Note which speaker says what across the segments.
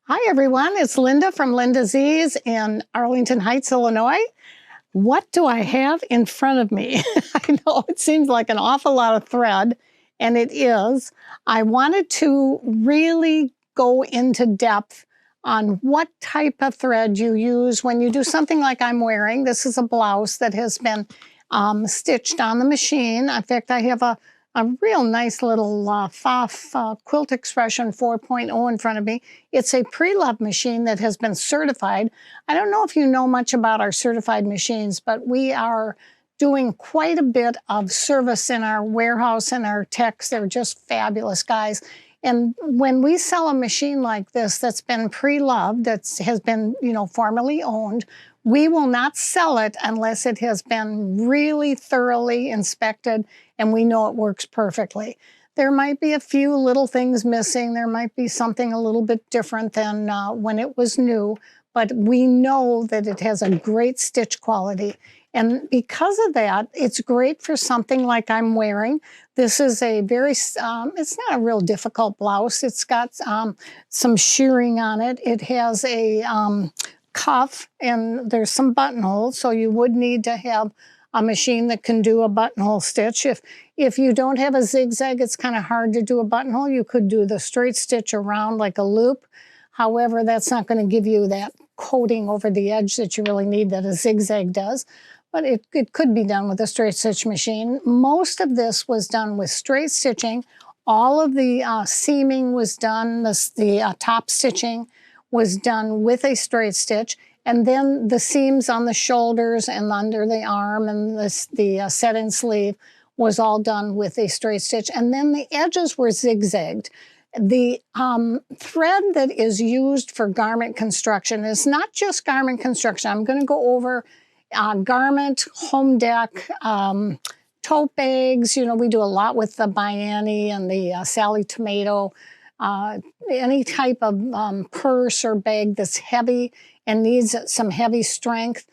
Speaker 1: Hi everyone, it's Linda from LindaZ in Arlington Heights, Illinois. What do I have in front of me? I know it seems like an awful lot of thread, and it is. I wanted to really go into depth on what type of thread you use when you do something like I'm wearing. This is a blouse that has been stitched on the machine. In fact, I have a real nice little Pfaff Quilt Expression 4.0 in front of me. It's a pre-loved machine that has been certified. I don't know if you know much about our certified machines, but we are doing quite a bit of service in our warehouse and our techs. They're just fabulous guys. And when we sell a machine like this that's been pre-loved, that has been, formally owned, we will not sell it unless it has been really thoroughly inspected and we know it works perfectly. There might be a few little things missing. There might be something a little bit different than when it was new, but we know that it has a great stitch quality. And because of that, it's great for something like I'm wearing. This is a very, it's not a real difficult blouse. It's got some shirring on it. It has a cuff and there's some buttonholes, so you would need to have a machine that can do a buttonhole stitch. If you don't have a zigzag, it's kind of hard to do a buttonhole. You could do the straight stitch around like a loop. However, that's not going to give you that coating over the edge that you really need that a zigzag does. But it could be done with a straight stitch machine. Most of this was done with straight stitching. All of the seaming was done, the top stitching was done with a straight stitch. And then the seams on the shoulders and under the arm and the set-in sleeve was all done with a straight stitch. And then the edges were zigzagged. The thread that is used for garment construction is not just garment construction. I'm going to go over garment, Home-dec, tote bags. We do a lot with the Bianni and the Sally Tomato. Any type of purse or bag that's heavy and needs some heavy strength.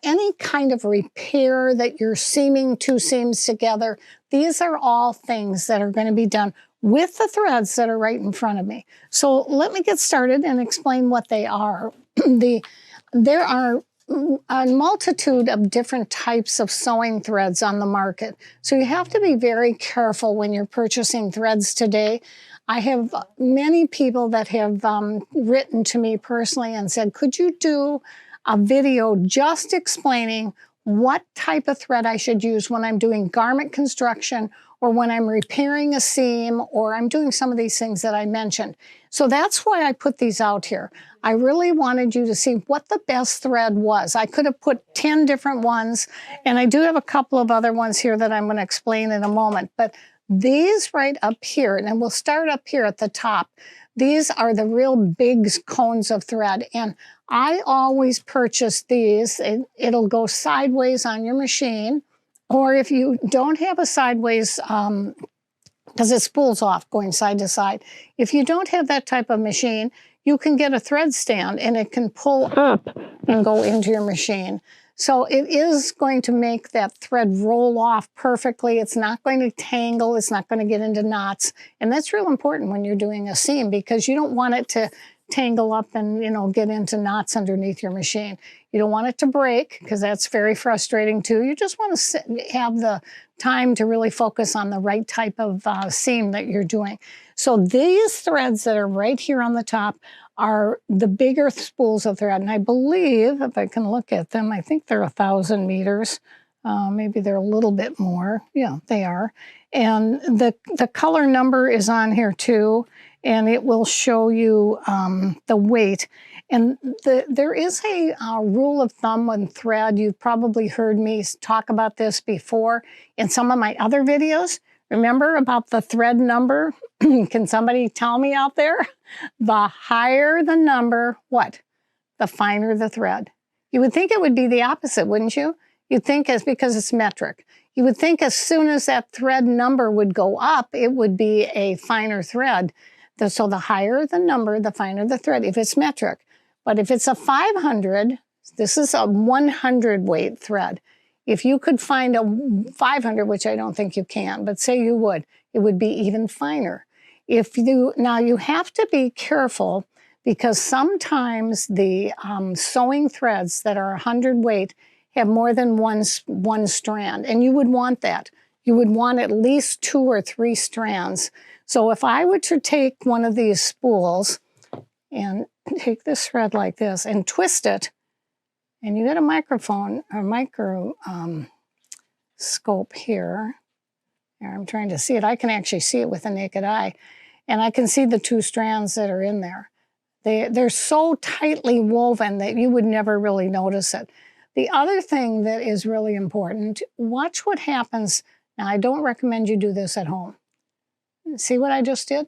Speaker 1: Any kind of repair that you're seaming two seams together. These are all things that are going to be done with the threads that are right in front of me. So let me get started and explain what they are. There are a multitude of different types of sewing threads on the market. So you have to be very careful when you're purchasing threads today. I have many people that have written to me personally and said, could you do a video just explaining what type of thread I should use when I'm doing garment construction or when I'm repairing a seam or I'm doing some of these things that I mentioned. So that's why I put these out here. I really wanted you to see what the best thread was. I could have put 10 different ones, and I do have a couple of other ones here that I'm going to explain in a moment. But these right up here, and we'll start up here at the top. These are the real big cones of thread, and I always purchase these. It'll go sideways on your machine, or if you don't have a sideways, because it spools off going side to side. If you don't have that type of machine, you can get a thread stand, and it can pull up and go into your machine. So it is going to make that thread roll off perfectly. It's not going to tangle. It's not going to get into knots. And that's real important when you're doing a seam because you don't want it to tangle up and, get into knots underneath your machine. You don't want it to break because that's very frustrating too. You just want to have the time to really focus on the right type of seam that you're doing. So these threads that are right here on the top are the bigger spools of thread. And I believe, if I can look at them, I think they're 1,000 meters. Maybe they're a little bit more. Yeah, they are. And the color number is on here too, and it will show you the weight. And there is a rule of thumb on thread. You've probably heard me talk about this before in some of my other videos. Remember about the thread number? Can somebody tell me out there? The higher the number, what? The finer the thread. You would think it would be the opposite, wouldn't you? You'd think it's because it's metric. You would think as soon as that thread number would go up, it would be a finer thread. So the higher the number, the finer the thread, if it's metric. But if it's a 500, this is a 100 weight thread. If you could find a 500, which I don't think you can, but say you would, it would be even finer. Now you have to be careful because sometimes the sewing threads that are 100 weight have more than one strand, and you would want that. You would want at least 2 or 3 strands. So if I were to take one of these spools and take this thread like this and twist it, and you get a microphone or scope here. I'm trying to see it. I can actually see it with the naked eye, and I can see the 2 strands that are in there. They're so tightly woven that you would never really notice it. The other thing that is really important, watch what happens. Now, I don't recommend you do this at home. See what I just did?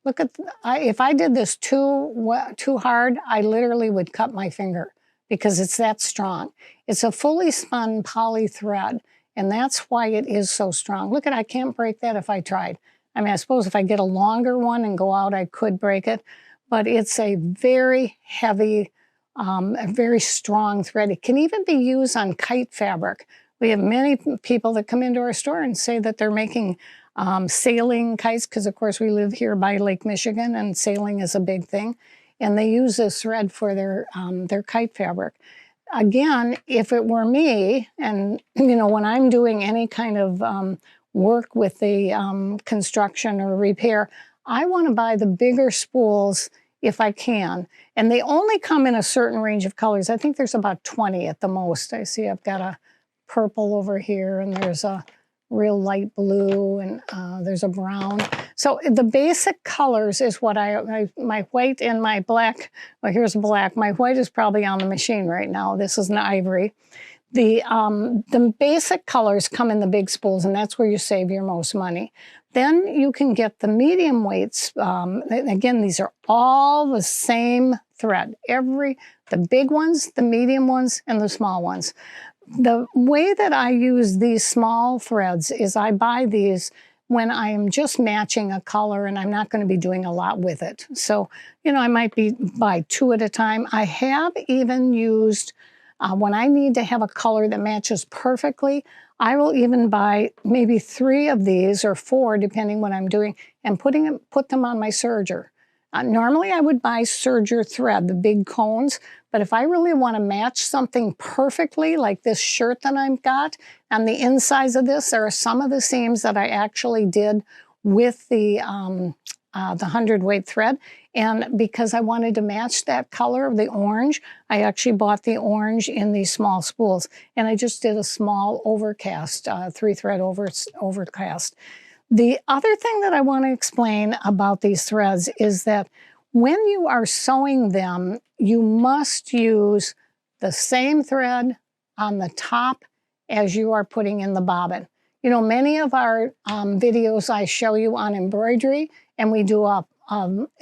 Speaker 1: Look at, if I did this too hard, I literally would cut my finger because it's that strong. It's a fully spun poly thread, and that's why it is so strong. Look at, I can't break that if I tried. I mean, I suppose if I get a longer one and go out, I could break it, but it's a very heavy, a very strong thread. It can even be used on kite fabric. We have many people that come into our store and say that they're making sailing kites, because of course we live here by Lake Michigan and sailing is a big thing. And they use this thread for their kite fabric. Again, if it were me, and you know, when I'm doing any kind of work with the construction or repair, I want to buy the bigger spools if I can. And they only come in a certain range of colors. I think there's about 20 at the most. I see I've got a purple over here, and there's a real light blue, and there's a brown. So the basic colors is what my white and my black. Well, here's black. My white is probably on the machine right now. This is an ivory. The basic colors come in the big spools, and that's where you save your most money. Then you can get the medium weights. Again, these are all the same thread. The big ones, the medium ones, and the small ones. The way that I use these small threads is I buy these when I am just matching a color and I'm not going to be doing a lot with it. So, you know, I might buy 2 at a time. I have even used, when I need to have a color that matches perfectly, I will even buy maybe 3 of these or 4, depending what I'm doing, and put them on my serger. Normally I would buy serger thread, the big cones, but if I really want to match something perfectly, like this shirt that I've got, on the insides of this, there are some of the seams that I actually did with the 100 weight thread. And because I wanted to match that color of the orange, I actually bought the orange in these small spools. And I just did a small overcast, 3-thread overcast. The other thing that I want to explain about these threads is that when you are sewing them, you must use the same thread on the top as you are putting in the bobbin. You know, many of our videos I show you on embroidery, and we do a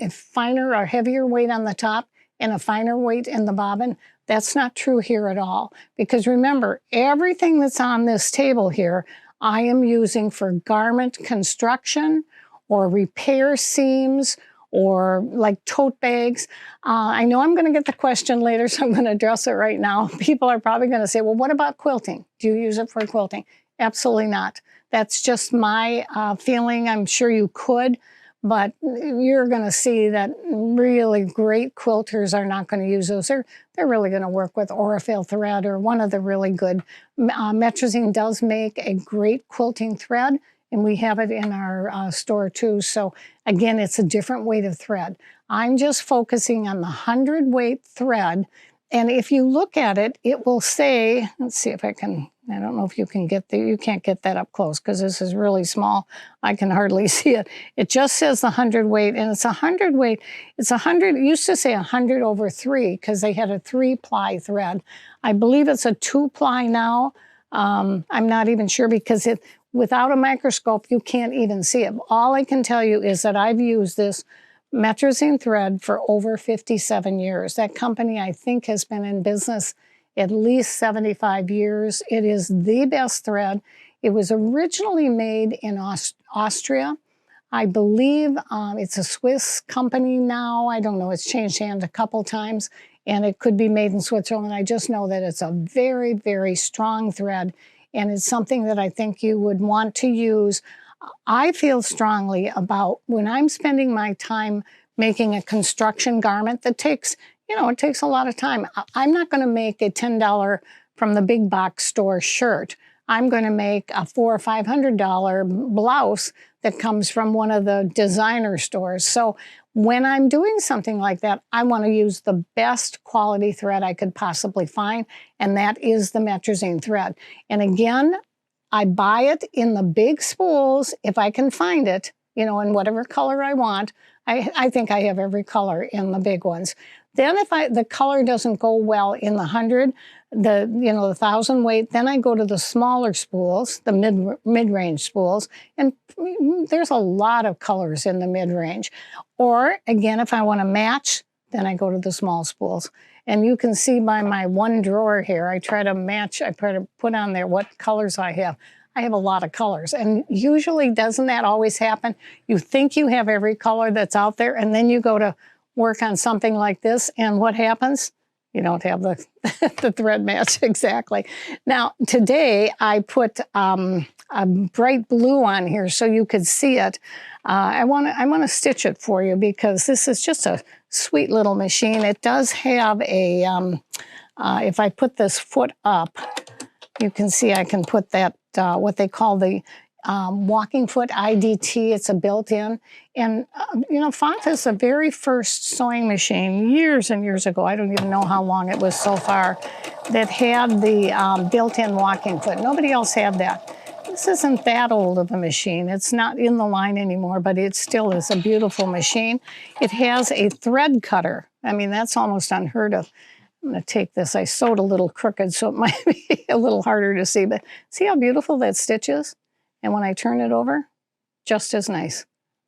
Speaker 1: finer or heavier weight on the top and a finer weight in the bobbin. That's not true here at all, because remember, everything that's on this table here, I am using for garment construction or repair seams or like tote bags. I know I'm going to get the question later, so I'm going to address it right now. People are probably going to say, well, what about quilting? Do you use it for quilting? Absolutely not. That's just my feeling. I'm sure you could, but you're going to see that really great quilters are not going to use those. They're really going to work with Orifale thread or one of the really good. Metrozine does make a great quilting thread, and we have it in our store too. So again, it's a different weight of thread. I'm just focusing on the 100 weight thread. And if you look at it, it will say, let's see if I can, I don't know if you can get you can't get that up close because this is really small. I can hardly see it. It just says the 100 weight, and it's 100 weight. It's 100, it used to say 100 over 3 because they had a 3-ply thread. I believe it's a 2-ply now. I'm not even sure because without a microscope, you can't even see it. All I can tell you is that I've used this Metrozine thread for over 57 years. That company, I think, has been in business at least 75 years. It is the best thread. It was originally made in Austria. I believe it's a Swiss company now. I don't know. It's changed hands a couple times, and it could be made in Switzerland. I just know that it's a very, very strong thread, and it's something that I think you would want to use. I feel strongly about when I'm spending my time making a construction garment that takes, you know, it takes a lot of time. I'm not going to make a $10 from the big box store shirt. I'm going to make a $400 or $500 blouse that comes from one of the designer stores. So when I'm doing something like that, I want to use the best quality thread I could possibly find, and that is the Metrazine thread. And again, I buy it in the big spools if I can find it, you know, in whatever color I want. I think I have every color in the big ones. Then if the color doesn't go well in the 100, the 1,000 weight, then I go to the smaller spools, the mid-range spools, and there's a lot of colors in the mid-range. Or again, if I want to match, then I go to the small spools. And you can see by my one drawer here, I try to match, I try to put on there what colors I have. I have a lot of colors, and usually doesn't that always happen? You think you have every color that's out there, and then you go to work on something like this, and what happens? You don't have the, the thread match exactly. Now, today I put a bright blue on here so you could see it. I want to stitch it for you because this is just a sweet little machine. It does have a, if I put this foot up, you can see I can put that, what they call the walking foot IDT. It's a built-in. And, you know, Totes, the very first sewing machine years and years ago, I don't even know how long it was so far, that had the built-in walking foot. Nobody else had that. This isn't that old of a machine. It's not in the line anymore, but it still is a beautiful machine. It has a thread cutter. I mean, that's almost unheard of. I'm going to take this. I sewed a little crooked, so it might be a little harder to see, but see how beautiful that stitch is? And when I turn it over, just as nice.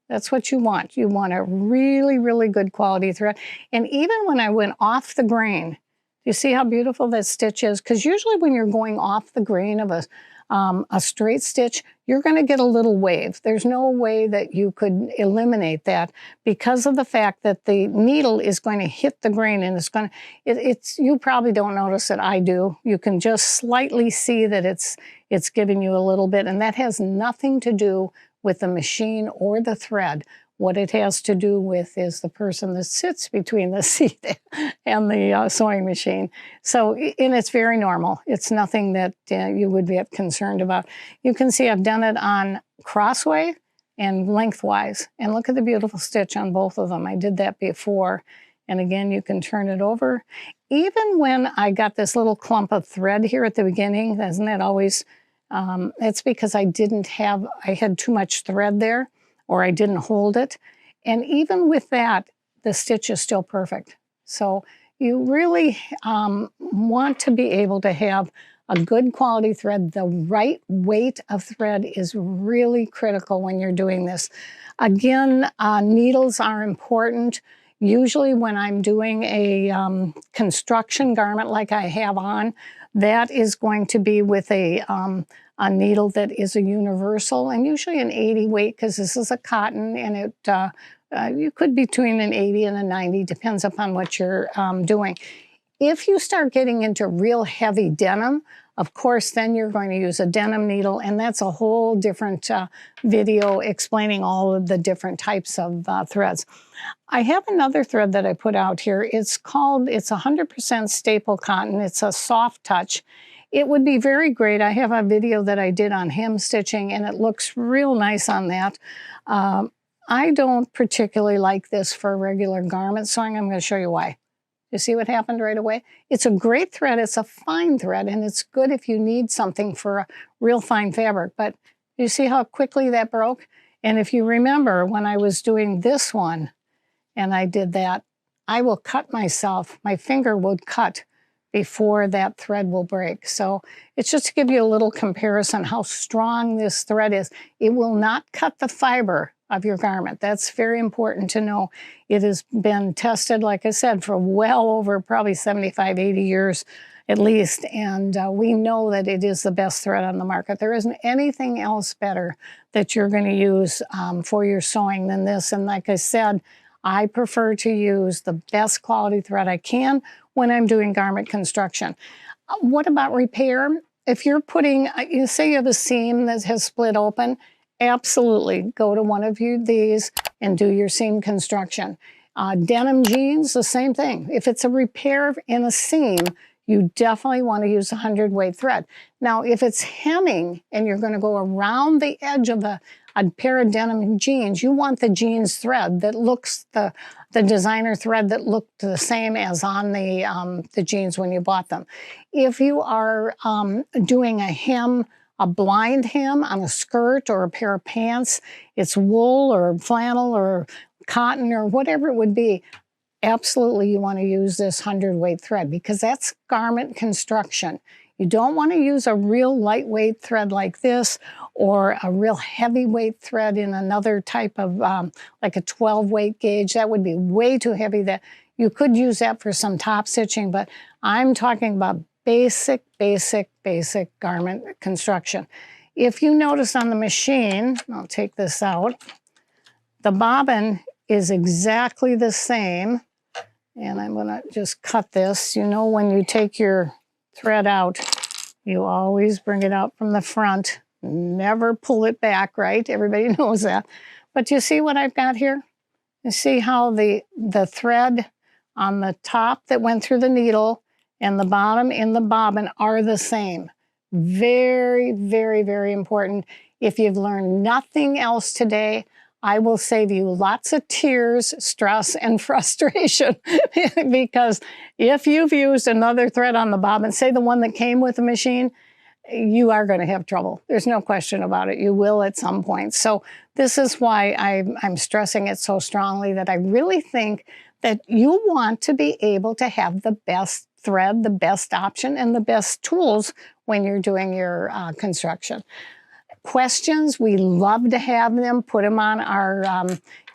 Speaker 1: That's what you want. You want a really, really good quality thread. And even when I went off the grain, you see how beautiful that stitch is? Because usually when you're going off the grain of a straight stitch, you're going to get a little wave. There's no way that you could eliminate that because of the fact that the needle is going to hit the grain, and it's going to, you probably don't notice it. I do. You can just slightly see that it's giving you a little bit, and that has nothing to do with the machine or the thread. What it has to do with is the person that sits between the seat and the sewing machine. So, and it's very normal. It's nothing that you would be concerned about. You can see I've done it on crossway and lengthwise. And look at the beautiful stitch on both of them. I did that before. And again, you can turn it over. Even when I got this little clump of thread here at the beginning, isn't that always, it's because I had too much thread there, or I didn't hold it. And even with that, the stitch is still perfect. So you really want to be able to have a good quality thread. The right weight of thread is really critical when you're doing this. Again, needles are important. Usually when I'm doing a construction garment like I have on, that is going to be with a needle that is a universal, and usually an 80 weight, because this is a cotton, and you could be between an 80 and a 90, depends upon what you're doing. If you start getting into real heavy denim, of course, then you're going to use a denim needle, and that's a whole different video explaining all of the different types of threads. I have another thread that I put out here. It's 100% staple cotton. It's a soft touch. It would be very great. I have a video that I did on hem stitching, and it looks real nice on that. I don't particularly like this for regular garment sewing. I'm going to show you why. You see what happened right away? It's a great thread. It's a fine thread, and it's good if you need something for a real fine fabric. But you see how quickly that broke? And if you remember, when I was doing this one, and I did that, I will cut myself. My finger would cut before that thread will break. So it's just to give you a little comparison how strong this thread is. It will not cut the fiber of your garment. That's very important to know. It has been tested, like I said, for well over probably 75, 80 years at least, and we know that it is the best thread on the market. There isn't anything else better that you're going to use for your sewing than this. And like I said, I prefer to use the best quality thread I can when I'm doing garment construction. What about repair? If you're putting, you say you have a seam that has split open, absolutely go to one of these and do your seam construction. Denim jeans, the same thing. If it's a repair in a seam, you definitely want to use a 100-weight thread. Now, if it's hemming and you're going to go around the edge of a pair of denim jeans, you want the jeans thread that looks, the designer thread that looked the same as on the jeans when you bought them. If you are doing a hem, a blind hem on a skirt or a pair of pants, it's wool or flannel or cotton or whatever it would be, absolutely you want to use this 100-weight thread because that's garment construction. You don't want to use a real lightweight thread like this or a real heavyweight thread in another type of, like a 12-weight gauge. That would be way too heavy. That you could use that for some top stitching, but I'm talking about basic garment construction. If you notice on the machine, I'll take this out, the bobbin is exactly the same. And I'm gonna just cut this. You know, when you take your thread out, you always bring it out from the front. Never pull it back, right? Everybody knows that. But you see what I've got here? You see how the thread on the top that went through the needle and the bottom in the bobbin are the same. Very, very important. If you've learned nothing else today, I will save you lots of tears, stress, and frustration because if you've used another thread on the bobbin, say the one that came with the machine, you are going to have trouble. There's no question about it. You will at some point. So this is why I'm stressing it so strongly, that I really think that you want to be able to have the best thread, the best option, and the best tools when you're doing your construction. Questions, we love to have them. Put them on our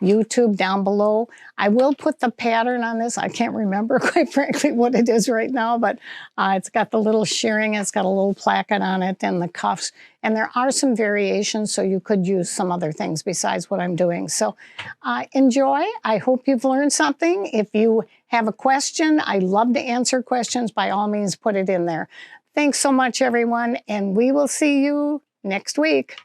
Speaker 1: YouTube down below. I will put the pattern on this. I can't remember, quite frankly, what it is right now, but it's got the little shirring, it's got a little placket on it, and the cuffs. And there are some variations, so you could use some other things besides what I'm doing. So enjoy. I hope you've learned something. If you have a question, I love to answer questions. By all means, put it in there. Thanks so much, everyone, and we will see you next week.